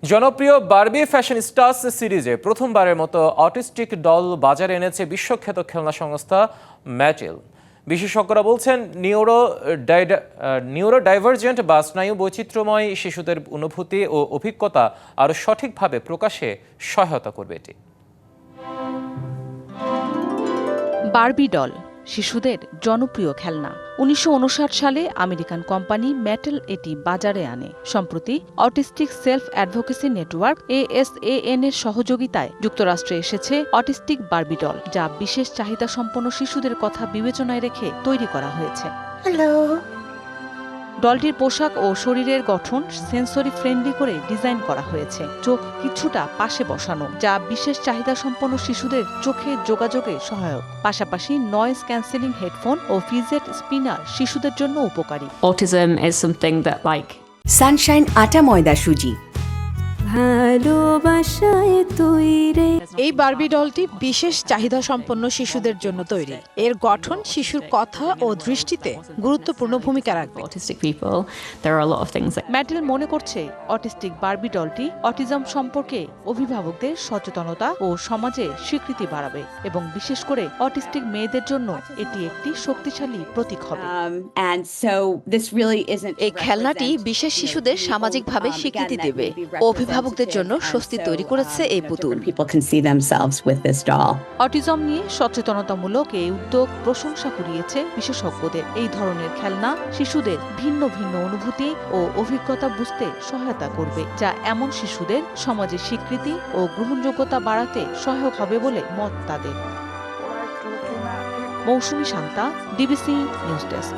জনপ্রিয় Barbie fashion stars সিরিজে প্রথমবারের মতো অটিস্টিক ডল বাজারে এনেছে বিশ্বখ্যাত খেলনা সংস্থা ম্যাটেল। বিশেষজ্ঞরা বলছেন নিউরো ডাইভার্জেন্ট বা স্নায়ু বৈচিত্র্যময় শিশুদের অনুভূতি ও অভিজ্ঞতা আরও সঠিকভাবে প্রকাশে সহায়তা করবে এটি। বারবি ডল শিশুদের জনপ্রিয় খেলনা। ১৯৫৯ সালে আমেরিকান কোম্পানি ম্যাটেল এটি বাজারে আনে। সম্প্রতি autistic self advocacy network ASAN এর সহযোগিতায় যুক্তরাষ্ট্রে এসেছে অটিস্টিক বারবি ডল, যা বিশেষ চাহিদা সম্পন্ন শিশুদের কথা বিবেচনায় রেখে তৈরি করা হয়েছে। হ্যালো। ডলটির পোশাক ও শরীরের গঠন সেন্সরি ফ্রেন্ডলি করে ডিজাইন করা হয়েছে। চোখ কিছুটা পাশে বসানো, যা বিশেষ চাহিদা সম্পন্ন শিশুদের চোখে যোগাযোগে সহায়ক। পাশাপাশি নয়েজ ক্যান্সেলিং হেডফোন ও ফিজেট স্পিনার শিশুদের জন্য উপকারী। Autism is something that Sunshine আটা ময়দা সুজি ভালোবাসায় তৈরি। এই বারবি ডলটি বিশেষ চাহিদা সম্পন্ন শিশুদের জন্য তৈরি। এর গঠন শিশুর কথা ও দৃষ্টিতে গুরুত্বপূর্ণ ভূমিকা রাখবে। autistic people, there are a lot of things that Mattel মনে করছে অটিস্টিক বারবি ডলটি অটিজম সম্পর্কে অভিভাবকদের সচেতনতা ও সমাজে স্বীকৃতি বাড়াবে এবং বিশেষ করে অটিস্টিক মেয়েদের জন্য এটি একটি শক্তিশালী প্রতীক হবে। এই খেলনাটি বিশেষ শিশুদের সামাজিকভাবে স্বীকৃতি দেবে। অভিভাবকদের জন্য স্বস্তি তৈরি করেছে এই পুতুল। অটিজম নিয়ে সচেতনতামূলক এই উদ্যোগ প্রশংসা কুড়িয়েছে বিশেষজ্ঞদের। এই ধরনের খেলনা শিশুদের ভিন্ন ভিন্ন অনুভূতি ও অভিজ্ঞতা বুঝতে সহায়তা করবে, যা এমন শিশুদের সমাজে স্বীকৃতি ও গ্রহণযোগ্যতা বাড়াতে সহায়ক হবে বলে মত তাদের। মৌসুমী শান্তা, ডিবিসি নিউজ ডেস্ক।